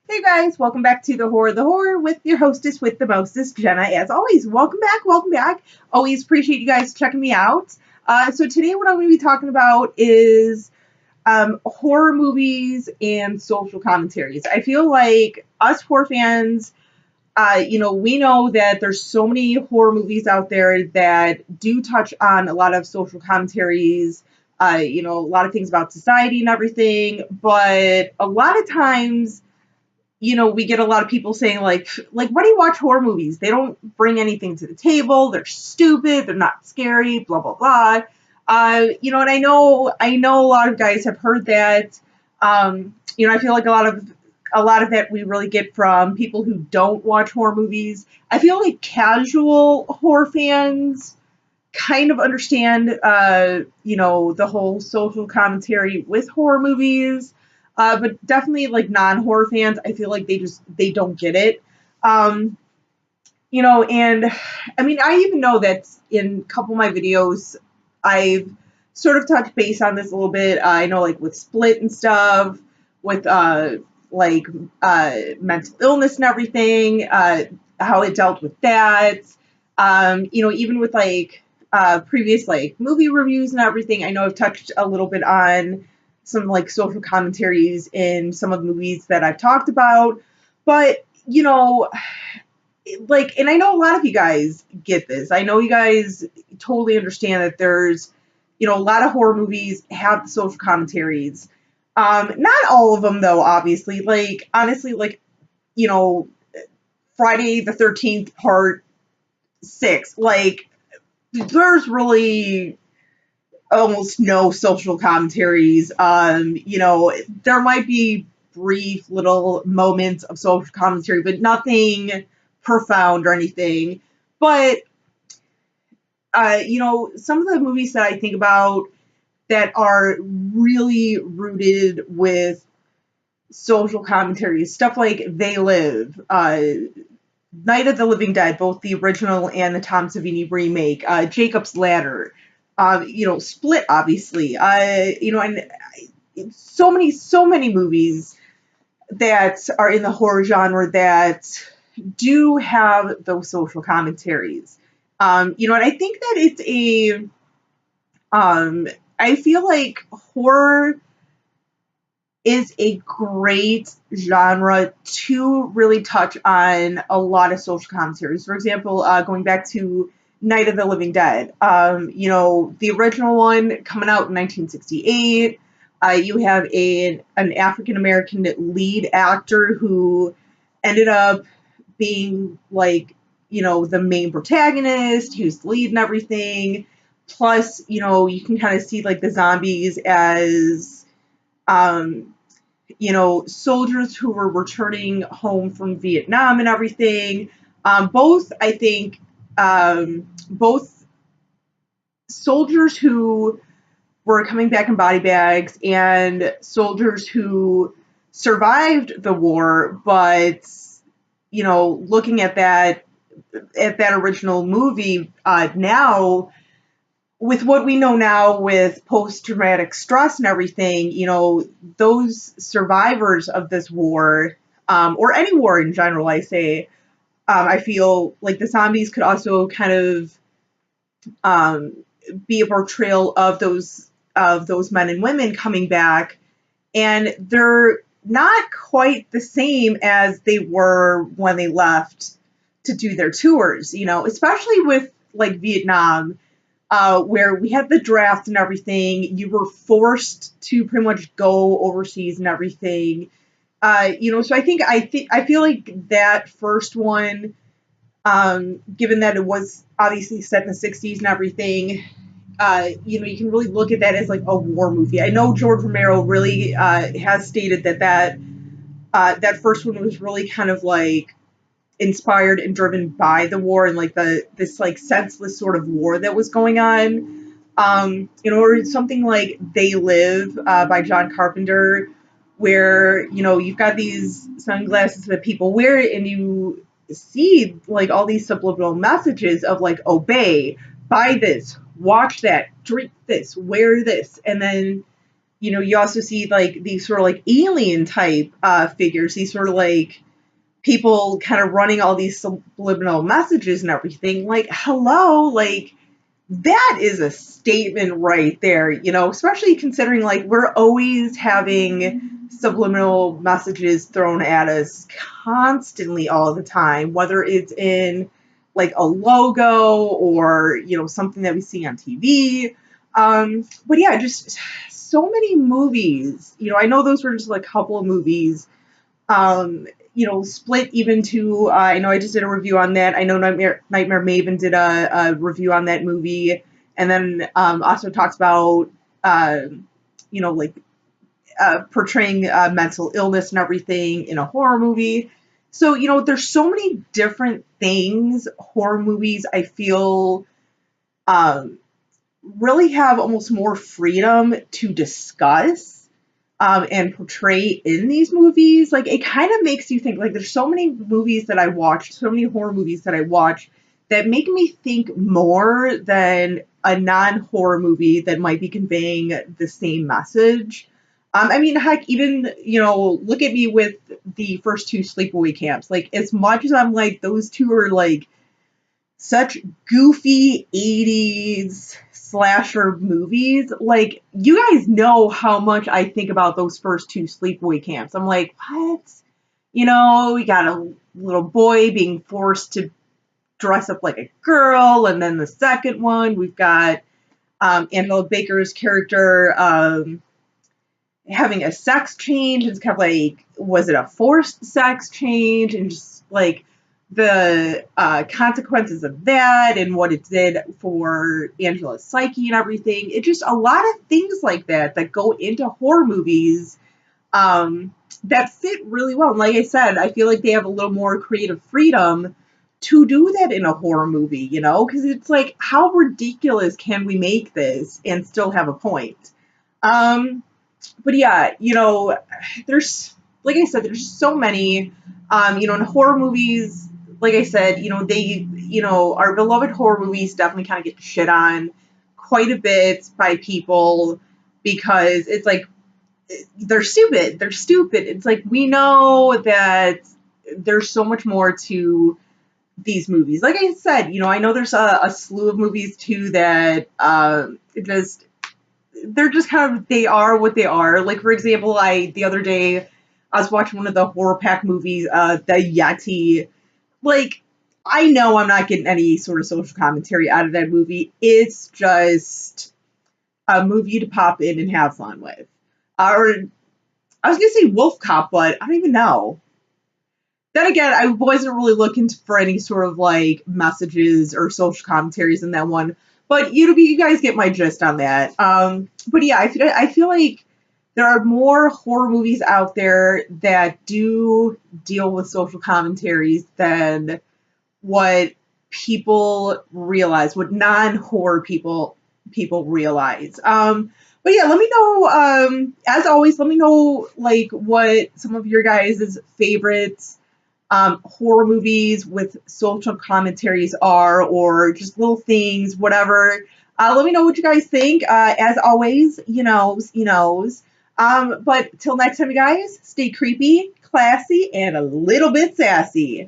Hey guys, welcome back to the horror with your hostess with the mostest, Jenna. As always, welcome back, welcome back. Always appreciate you guys checking me out. So today, what I'm going to be talking about is horror movies and social commentaries. I feel like us horror fans, we know that there's so many horror movies out there that do touch on a lot of social commentaries. A lot of things about society and everything, but a lot of times we get a lot of people saying like, why do you watch horror movies? They don't bring anything to the table. They're stupid. They're not scary. Blah blah blah. And I know a lot of guys have heard that. I feel like a lot of that we really get from people who don't watch horror movies. I feel like casual horror fans kind of understand, the whole social commentary with horror movies. But definitely like non-horror fans, I feel like they don't get it. Um, and I mean, I even know that in a couple of my videos, I've sort of touched base on this a little bit. I know like with Split and stuff, with like mental illness and everything, how it dealt with that. Even with like previous like movie reviews and everything, I know I've touched a little bit on some like social commentaries in some of the movies that I've talked about. But and I know a lot of you guys get this. I know you guys totally understand that there's a lot of horror movies have the social commentaries. Not all of them though, obviously. Like honestly, like you know, Friday the 13th Part 6, like there's really almost no social commentaries. There might be brief little moments of social commentary, but nothing profound or anything. But some of the movies that I think about that are really rooted with social commentaries, stuff like They Live, Night of the Living Dead, both the original and the Tom Savini remake, Jacob's Ladder, Split, obviously, and so many movies that are in the horror genre that do have those social commentaries. And I think that I feel like horror is a great genre to really touch on a lot of social commentaries. For example, going back to Night of the Living Dead, the original one coming out in 1968. You have an African American lead actor who ended up being like, the main protagonist, who's the lead and everything. Plus, you can kind of see like the zombies as um, soldiers who were returning home from Vietnam and everything. Both, I think, both soldiers who were coming back in body bags and soldiers who survived the war, but looking at that original movie now, with what we know now with post traumatic stress and everything, those survivors of this war, or any war in general, I feel like the zombies could also kind of um, be a portrayal of those men and women coming back, and they're not quite the same as they were when they left to do their tours, especially with like Vietnam, where we had the draft and everything. You were forced to pretty much go overseas and everything. So I feel like that first one, given that it was obviously set in the 60s and everything, you can really look at that as like a war movie. I know George Romero really has stated that first one was really kind of like inspired and driven by the war and like this like senseless sort of war that was going on. Or something like They Live, by John Carpenter, where you've got these sunglasses that people wear and you see like all these subliminal messages of like obey, buy this, watch that, drink this, wear this, and then You also see like these sort of like alien type figures, these sort of like people kind of running all these subliminal messages and everything. Like, hello, like that is a statement right there, especially considering like we're always having subliminal messages thrown at us constantly all the time, whether it's in like a logo or, something that we see on TV. But yeah, just so many movies. I know those were just like a couple of movies, Split even to, I know I just did a review on that. I know Nightmare Maven did a review on that movie. And then also talks about, like portraying mental illness and everything in a horror movie. So, there's so many different things horror movies, I feel, um, really have almost more freedom to discuss and portray in these movies. Like, it kind of makes you think, like, there's so many movies that I watch, so many horror movies that I watch that make me think more than a non-horror movie that might be conveying the same message. I mean, heck, even, look at me with the first two Sleepaway Camps. Like, as much as I'm like, those two are like such goofy 80s slasher movies. Like, you guys know how much I think about those first two Sleepaway Camps. I'm like, what? We got a little boy being forced to dress up like a girl, and then the second one, we've got Angela Baker's character having a sex change. It's kind of like, was it a forced sex change? And just like the consequences of that and what it did for Angela's psyche and everything. It just a lot of things like that go into horror movies that fit really well. And like I said, I feel like they have a little more creative freedom to do that in a horror movie, because it's like, how ridiculous can we make this and still have a point? But yeah, there's, like I said, there's so many, in horror movies, like I said, they, our beloved horror movies definitely kind of get shit on quite a bit by people because it's like, they're stupid. They're stupid. It's like, we know that there's so much more to these movies. Like I said, I know there's a slew of movies too that just they're just kind of, they are what they are. Like, for example, the other day I was watching one of the horror pack movies, The Yeti. Like, I know I'm not getting any sort of social commentary out of that movie. It's just a movie to pop in and have fun with. Or I was gonna say Wolf Cop, but I don't even know. Then again, I wasn't really looking for any sort of like messages or social commentaries in that one. But you guys get my gist on that. But yeah, I feel like there are more horror movies out there that do deal with social commentaries than what people realize, what non-horror people realize. But yeah, let me know. As always, let me know like what some of your guys' favorites horror movies with social commentaries are, or just little things, whatever. Let me know what you guys think. As always, you knows. But till next time, you guys, stay creepy, classy, and a little bit sassy.